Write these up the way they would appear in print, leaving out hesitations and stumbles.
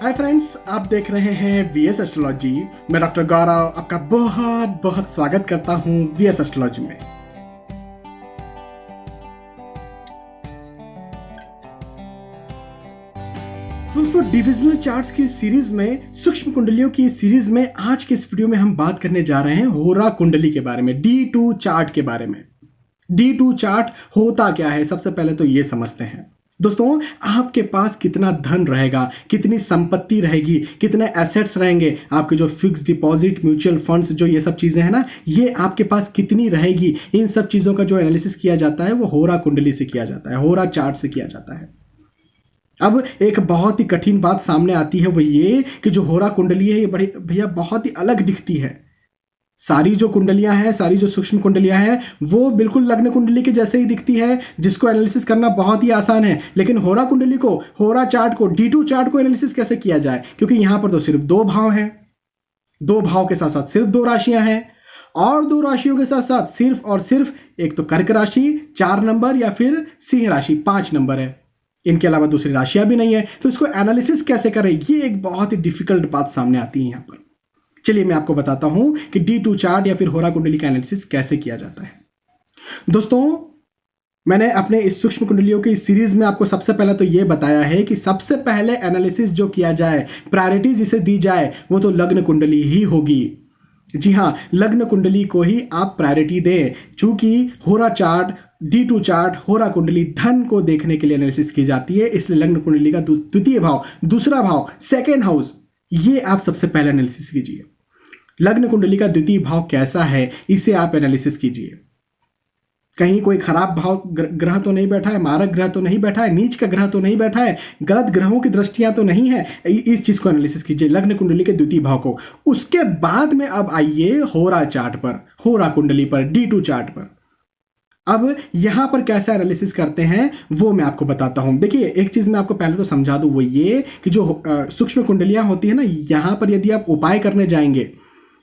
Hi friends, आप देख रहे हैं वीएस एस्ट्रोलॉजी। मैं डॉक्टर गौरव आपका बहुत बहुत स्वागत करता हूं वीएस एस्ट्रोलॉजी में। दोस्तों, डिविजनल चार्ट्स की सीरीज में, सूक्ष्म कुंडलियों की सीरीज में आज के इस वीडियो में हम बात करने जा रहे हैं होरा कुंडली के बारे में, D2 चार्ट के बारे में। D2 चार्ट होता क्या है, सबसे पहले तो ये समझते हैं। दोस्तों, आपके पास कितना धन रहेगा, कितनी संपत्ति रहेगी, कितने एसेट्स रहेंगे, आपके जो फिक्स डिपॉजिट, म्यूचुअल फंड्स, जो ये सब चीजें हैं ना, ये आपके पास कितनी रहेगी, इन सब चीजों का जो एनालिसिस किया जाता है वो होरा कुंडली से किया जाता है, होरा चार्ट से किया जाता है। अब एक बहुत ही कठिन बात सामने आती है, वो ये कि जो होरा कुंडली है ये बड़ी भैया बहुत ही अलग दिखती है। सारी जो कुंडलियां हैं, सारी जो सूक्ष्म कुंडलियां हैं, वो बिल्कुल लग्न कुंडली के जैसे ही दिखती है, जिसको एनालिसिस करना बहुत ही आसान है। लेकिन होरा कुंडली को, होरा चार्ट को, D2 चार्ट को एनालिसिस कैसे किया जाए, क्योंकि यहां पर तो सिर्फ 2 भाव हैं, 2 भाव के साथ साथ सिर्फ 2 राशियां हैं, और 2 राशियों के साथ साथ सिर्फ और सिर्फ एक तो कर्क राशि 4 नंबर या फिर सिंह राशि 5 नंबर है। इनके अलावा दूसरी राशियां भी नहीं है। तो इसको एनालिसिस कैसे करें, ये एक बहुत ही डिफिकल्ट बात सामने आती है यहां पर। चलिए मैं आपको बताता हूं कि D2 चार्ट या फिर होरा कुंडली का एनालिसिस कैसे किया जाता है। दोस्तों, मैंने अपने इस सूक्ष्म कुंडलियों की सीरीज में आपको सबसे पहले तो यह बताया है कि सबसे पहले एनालिसिस जो किया जाए, प्रायोरिटी जिसे दी जाए, वो तो लग्न कुंडली ही होगी। जी हां, लग्न कुंडली को ही आप प्रायोरिटी दें, चूंकि होरा चार्ट, D2 चार्ट, होरा कुंडली धन को देखने के लिए एनालिसिस की जाती है, इसलिए लग्न कुंडली का द्वितीय भाव, दूसरा भाव, सेकेंड हाउस, ये आप सबसे पहले एनालिसिस कीजिए। लग्न कुंडली का द्वितीय भाव कैसा है, इसे आप एनालिसिस कीजिए। कहीं कोई खराब भाव ग्रह तो नहीं बैठा है, मारक ग्रह तो नहीं बैठा है, नीच का ग्रह तो नहीं बैठा है, गलत ग्रहों की दृष्टियां तो नहीं है। इस चीज को एनालिसिस कीजिए, लग्न कुंडली के द्वितीय भाव को। उसके बाद में अब आइए होरा चार्ट पर, होरा कुंडली पर, D2 चार्ट पर। अब यहां पर कैसा एनालिसिस करते हैं वो मैं आपको बताता हूं। देखिए, एक चीज मैं आपको पहले तो समझा दूं, वो ये कि जो सूक्ष्म कुंडलियां होती है ना, यहां पर यदि आप उपाय करने जाएंगे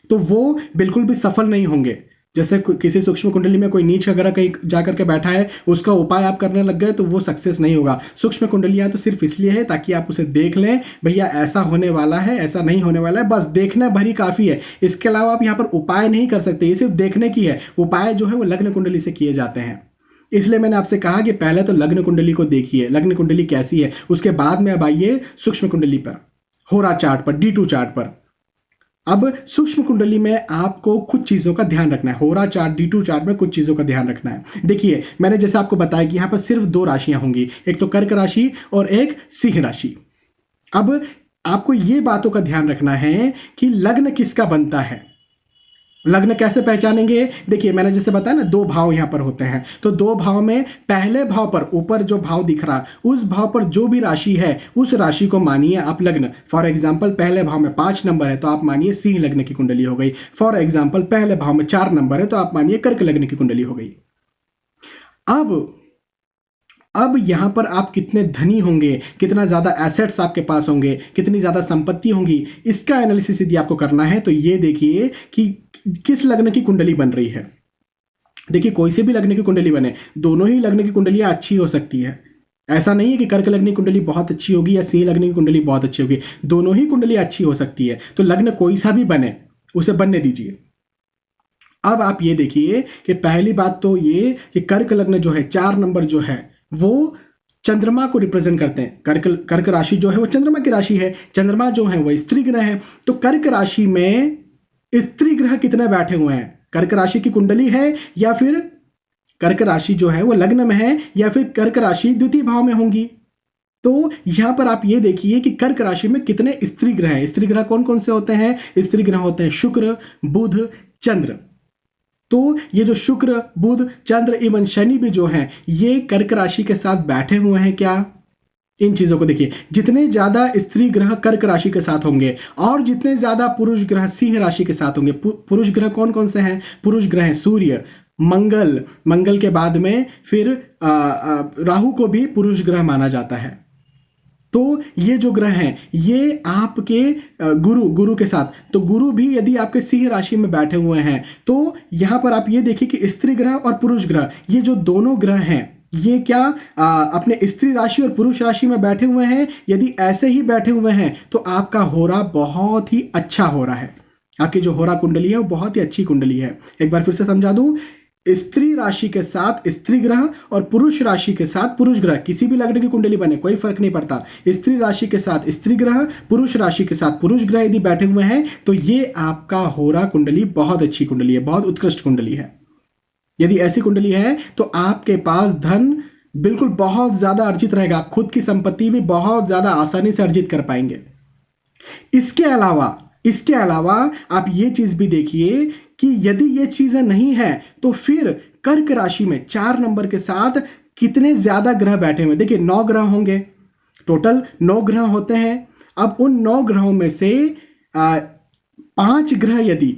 तो वो बिल्कुल भी सफल नहीं होंगे। जैसे किसी सूक्ष्म कुंडली में कोई नीच का ग्रह कहीं जाकर के बैठा है, उसका उपाय आप करने लग गए तो वो सक्सेस नहीं होगा। सूक्ष्म कुंडलियां तो सिर्फ इसलिए है ताकि आप उसे देख लें, भैया ऐसा होने वाला है, ऐसा नहीं होने वाला है, बस देखना भरी काफी है। इसके अलावा आप यहाँ पर उपाय नहीं कर सकते, ये सिर्फ देखने की है। उपाय जो है वो लग्न कुंडली से किए जाते हैं। इसलिए मैंने आपसे कहा कि पहले तो लग्न कुंडली को देखिए, लग्न कुंडली कैसी है, उसके बाद में अब आइए सूक्ष्म कुंडली पर, होरा चार्ट पर, D2 चार्ट पर। अब सूक्ष्म कुंडली में आपको कुछ चीजों का ध्यान रखना है, होरा चार्ट, D2 चार्ट में कुछ चीजों का ध्यान रखना है। देखिए, मैंने जैसे आपको बताया कि यहां पर सिर्फ 2 राशियां होंगी, एक तो कर्क राशि और एक सिंह राशि। अब आपको ये बातों का ध्यान रखना है कि लग्न किसका बनता है। लग्न कैसे पहचानेंगे, देखिए मैंने जैसे बताया ना, 2 भाव यहां पर होते हैं, तो 2 भाव में पहले भाव पर, ऊपर जो भाव दिख रहा, उस भाव पर जो भी राशि है, उस राशि को मानिए आप लग्न। फॉर एग्जांपल, पहले भाव में 5 नंबर है तो आप मानिए सिंह लग्न की कुंडली हो गई। फॉर एग्जांपल, पहले भाव में 4 नंबर है तो आप मानिए कर्क लग्न की कुंडली हो गई। अब यहां पर आप कितने धनी होंगे, कितना ज्यादा एसेट्स आपके पास होंगे, कितनी ज्यादा संपत्ति होंगी, इसका एनालिसिस यदि आपको करना है तो ये देखिए कि किस लग्न की कुंडली बन रही है। देखिए, कोई से भी लग्न की कुंडली बने, दोनों ही लग्न की कुंडलियां अच्छी हो सकती है। ऐसा नहीं है कि कर्क लग्न की कुंडली बहुत अच्छी होगी या सिंह लग्न की कुंडली बहुत अच्छी होगी, दोनों ही कुंडली अच्छी हो सकती है। तो लग्न कोई सा भी बने, उसे बनने दीजिए। अब आप ये देखिए कि पहली बात तो ये कि कर्क लग्न जो है, 4 नंबर जो है, वो चंद्रमा को रिप्रेजेंट करते हैं। कर्क राशि जो है वो चंद्रमा की राशि है, चंद्रमा जो है वो स्त्री ग्रह है। तो कर्क राशि में स्त्री ग्रह कितने बैठे हुए हैं, कर्क राशि की कुंडली है या फिर कर्क राशि जो है वो लग्न में है या फिर कर्क राशि द्वितीय भाव में होंगी। तो यहां पर आप ये देखिए कि कर्क राशि में कितने स्त्री ग्रह हैं। स्त्री ग्रह कौन कौन से होते हैं, स्त्री ग्रह होते हैं शुक्र, बुध, चंद्र। तो ये जो शुक्र, बुध, चंद्र एवं शनि भी जो हैं, ये कर्क राशि के साथ बैठे हुए हैं क्या, इन चीजों को देखिए। जितने ज्यादा स्त्री ग्रह कर्क राशि के साथ होंगे और जितने ज्यादा पुरुष ग्रह सिंह राशि के साथ होंगे। पुरुष ग्रह कौन कौन से हैं, पुरुष ग्रह हैं सूर्य, मंगल के बाद में फिर राहु को भी पुरुष ग्रह माना जाता है। तो ये जो ग्रह हैं ये आपके गुरु के साथ, तो गुरु भी यदि आपके सिंह राशि में बैठे हुए हैं तो यहां पर आप ये देखिए कि स्त्री ग्रह और पुरुष ग्रह, ये जो दोनों ग्रह हैं, ये क्या अपने स्त्री राशि और पुरुष राशि में बैठे हुए हैं? यदि ऐसे ही बैठे हुए हैं तो आपका होरा बहुत ही अच्छा हो रहा है। आपकी जो होरा कुंडली है वो बहुत ही अच्छी कुंडली है। एक बार फिर से समझा दूं, स्त्री राशि के साथ स्त्री ग्रह और पुरुष राशि के साथ पुरुष ग्रह, किसी भी लग्न की कुंडली बने कोई फर्क नहीं पड़ता, स्त्री राशि के साथ स्त्री ग्रह, पुरुष राशि के साथ पुरुष ग्रह यदि बैठे हुए हैं तो ये आपका होरा कुंडली बहुत अच्छी कुंडली है, बहुत उत्कृष्ट कुंडली है। यदि ऐसी कुंडली है तो आपके पास धन बिल्कुल बहुत ज्यादा अर्जित रहेगा, आप खुद की संपत्ति भी बहुत ज्यादा आसानी से अर्जित कर पाएंगे। इसके अलावा आप ये चीज भी देखिए कि यदि ये चीजें नहीं है तो फिर कर्क राशि में 4 नंबर के साथ कितने ज्यादा ग्रह बैठे हुए। देखिए 9 ग्रह होंगे, टोटल 9 ग्रह होते हैं। अब उन 9 ग्रहों में से 5 ग्रह, यदि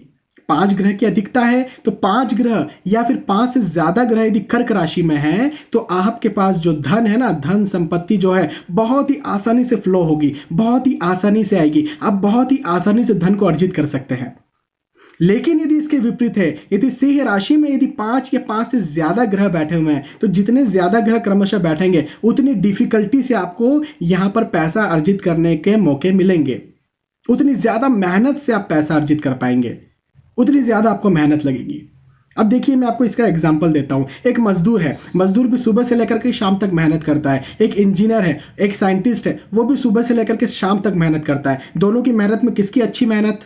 5 ग्रह की अधिकता है तो 5 ग्रह या फिर 5 से ज्यादा ग्रह यदि कर्क राशि में है तो आपके पास जो धन है ना, धन संपत्ति जो है बहुत ही आसानी से फ्लो होगी, बहुत ही आसानी से आएगी, आप बहुत ही आसानी से धन को अर्जित कर सकते हैं। लेकिन यदि इसके विपरीत है, यदि सिंह राशि में यदि 5 या 5 से ज्यादा ग्रह बैठे हुए हैं तो जितने ज्यादा ग्रह क्रमशः बैठेंगे उतनी डिफिकल्टी से आपको यहां पर पैसा अर्जित करने के मौके मिलेंगे, उतनी ज्यादा मेहनत से आप पैसा अर्जित कर पाएंगे, उतनी ज्यादा आपको मेहनत लगेगी। अब देखिए मैं आपको इसका एग्जांपल देता हूं। एक मजदूर है, मजदूर भी सुबह से लेकर के शाम तक मेहनत करता है। एक इंजीनियर है, एक साइंटिस्ट है, वो भी सुबह से लेकर के शाम तक मेहनत करता है। दोनों की मेहनत में किसकी अच्छी मेहनत,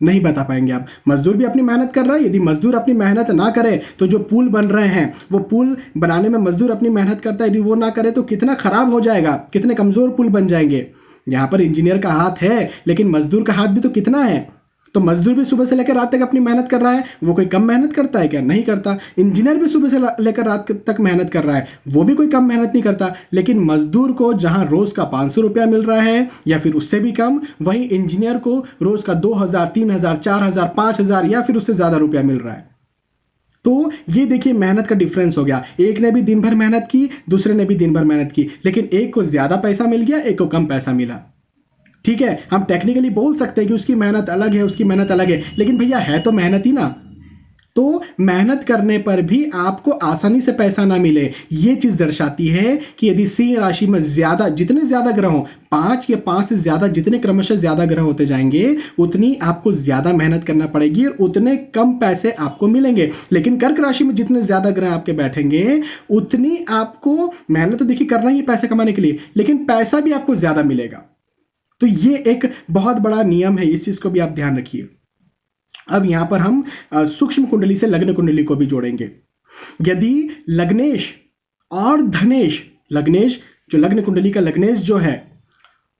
नहीं बता पाएंगे आप। मजदूर भी अपनी मेहनत कर रहा है, यदि मजदूर अपनी मेहनत ना करे तो जो पुल बन रहे हैं वो पुल बनाने में मजदूर अपनी मेहनत करता है, यदि वो ना करे तो कितना खराब हो जाएगा, कितने कमजोर पुल बन जाएंगे। यहां पर इंजीनियर का हाथ है लेकिन मजदूर का हाथ भी तो कितना है। तो मजदूर भी सुबह से लेकर रात तक अपनी मेहनत कर रहा है, वो कोई कम मेहनत करता है क्या, नहीं करता। इंजीनियर भी सुबह से लेकर रात तक मेहनत कर रहा है, वो भी कोई कम मेहनत नहीं करता। लेकिन मजदूर को जहां रोज का 500 रुपया मिल रहा है या फिर उससे भी कम, वहीं इंजीनियर को रोज का 2000, 3000, 4000, 5000 या फिर उससे ज्यादा रुपया मिल रहा है। तो ये देखिए मेहनत का डिफरेंस हो गया। एक ने भी दिन भर मेहनत की, दूसरे ने भी दिन भर मेहनत की, लेकिन एक को ज्यादा पैसा मिल गया, एक को कम पैसा मिला। ठीक है, हम टेक्निकली बोल सकते हैं कि उसकी मेहनत अलग है, उसकी मेहनत अलग है, लेकिन भैया है तो मेहनत ही ना। तो मेहनत करने पर भी आपको आसानी से पैसा ना मिले, ये चीज दर्शाती है कि यदि सिंह राशि में ज्यादा, जितने ज्यादा ग्रह हो, 5 या 5 से ज्यादा, जितने क्रमशः ज्यादा ग्रह होते जाएंगे उतनी आपको ज्यादा मेहनत करना पड़ेगी और उतने कम पैसे आपको मिलेंगे। लेकिन कर्क राशि में जितने ज्यादा ग्रह आपके बैठेंगे उतनी आपको मेहनत तो देखिए करना ही है पैसे कमाने के लिए, लेकिन पैसा भी आपको ज्यादा मिलेगा। तो ये एक बहुत बड़ा नियम है, इस चीज को भी आप ध्यान रखिए। अब यहां पर हम सूक्ष्म कुंडली से लग्न कुंडली को भी जोड़ेंगे। यदि लग्नेश और धनेश, लग्नेश जो लग्न कुंडली का लग्नेश जो है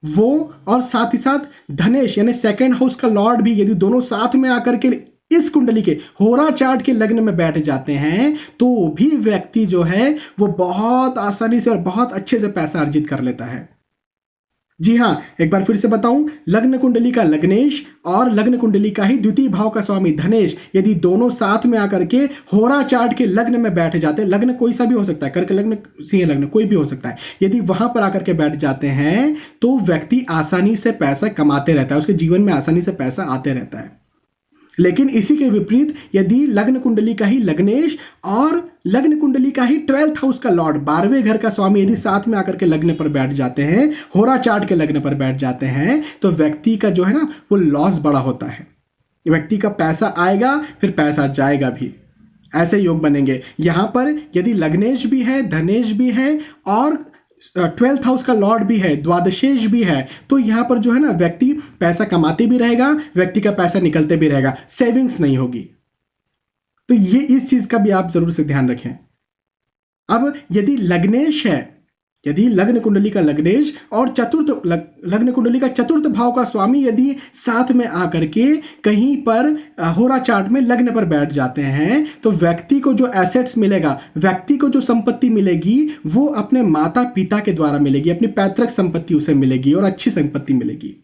वो, और साथ ही साथ धनेश यानी सेकंड हाउस का लॉर्ड भी, यदि दोनों साथ में आकर के इस कुंडली के होरा चार्ट के लग्न में बैठ जाते हैं तो भी व्यक्ति जो है वो बहुत आसानी से और बहुत अच्छे से पैसा अर्जित कर लेता है। जी हां, एक बार फिर से बताऊं, लग्न कुंडली का लग्नेश और लग्न कुंडली का ही द्वितीय भाव का स्वामी धनेश, यदि दोनों साथ में आकर के होरा चार्ट के लग्न में बैठ जाते हैं, लग्न कोई सा भी हो सकता है, कर्क लग्न, सिंह लग्न, कोई भी हो सकता है, यदि वहां पर आकर के बैठ जाते हैं तो व्यक्ति आसानी से पैसा कमाते रहता है, उसके जीवन में आसानी से पैसा आते रहता है। लेकिन इसी के विपरीत यदि लग्न कुंडली का ही लग्नेश और लग्न कुंडली का ही 12th हाउस का लॉर्ड, 12वें घर का स्वामी यदि साथ में आकर के लग्न पर बैठ जाते हैं, होरा चार्ट के लग्न पर बैठ जाते हैं, तो व्यक्ति का जो है ना वो लॉस बड़ा होता है। व्यक्ति का पैसा आएगा फिर पैसा जाएगा भी, ऐसे योग बनेंगे। यहां पर यदि लग्नेश भी है, धनेश भी है और 12th हाउस का लॉर्ड भी है, द्वादशेश भी है, तो यहां पर जो है ना व्यक्ति पैसा कमाते भी रहेगा, व्यक्ति का पैसा निकलते भी रहेगा, सेविंग्स नहीं होगी। तो ये इस चीज का भी आप जरूर से ध्यान रखें। अब यदि लग्नेश है, यदि लग्न कुंडली का लग्नेश और लग्न कुंडली का चतुर्थ भाव का स्वामी यदि साथ में आकर के कहीं पर होरा चार्ट में लग्न पर बैठ जाते हैं तो व्यक्ति को जो एसेट्स मिलेगा, व्यक्ति को जो संपत्ति मिलेगी वो अपने माता पिता के द्वारा मिलेगी, अपनी पैतृक संपत्ति उसे मिलेगी और अच्छी संपत्ति मिलेगी।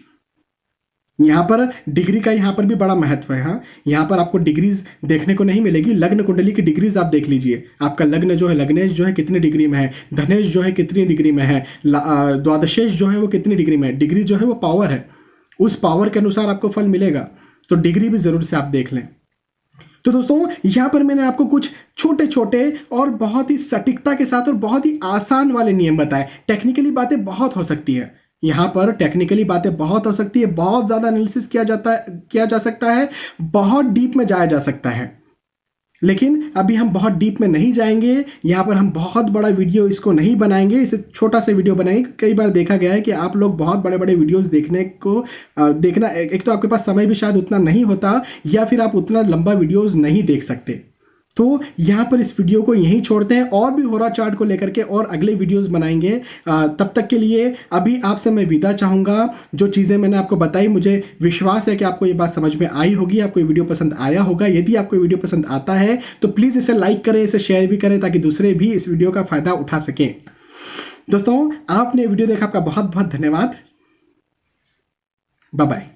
यहां पर डिग्री का यहां पर भी बड़ा महत्व है। हाँ, यहां पर आपको डिग्रीज देखने को नहीं मिलेगी। लग्न कुंडली की डिग्रीज आप देख लीजिए, आपका लग्न जो है, लग्नेश जो है कितनी डिग्री में है, धनेश जो है कितनी डिग्री में है, द्वादशेश जो है वो कितनी डिग्री में है। डिग्री जो है वो पावर है, उस पावर के अनुसार आपको फल मिलेगा, तो डिग्री भी जरूर से आप देख लें। तो दोस्तों यहाँ पर मैंने आपको कुछ छोटे छोटे और बहुत ही सटीकता के साथ और बहुत ही आसान वाले नियम बताए। टेक्निकली बातें बहुत हो सकती है, यहाँ पर टेक्निकली बातें बहुत हो सकती है, बहुत ज़्यादा एनालिसिस किया जा सकता है, बहुत डीप में जाया जा सकता है, लेकिन अभी हम बहुत डीप में नहीं जाएंगे। यहाँ पर हम बहुत बड़ा वीडियो इसको नहीं बनाएंगे, इसे छोटा सा वीडियो बनाएंगे। कई बार देखा गया है कि आप लोग बहुत बड़े बड़े वीडियोस देखना, एक तो आपके पास समय भी शायद उतना नहीं होता, या फिर आप उतना लंबा वीडियोस नहीं देख सकते। तो यहाँ पर इस वीडियो को यहीं छोड़ते हैं, और भी होरा चार्ट को लेकर के और अगले वीडियोस बनाएंगे। तब तक के लिए अभी आपसे मैं विदा चाहूँगा। जो चीज़ें मैंने आपको बताई, मुझे विश्वास है कि आपको ये बात समझ में आई होगी, आपको ये वीडियो पसंद आया होगा। यदि आपको ये वीडियो पसंद आता है तो प्लीज़ इसे लाइक करें, इसे शेयर भी करें, ताकि दूसरे भी इस वीडियो का फ़ायदा उठा सकें। दोस्तों, आपने वीडियो देखा, आपका बहुत बहुत धन्यवाद। Bye bye.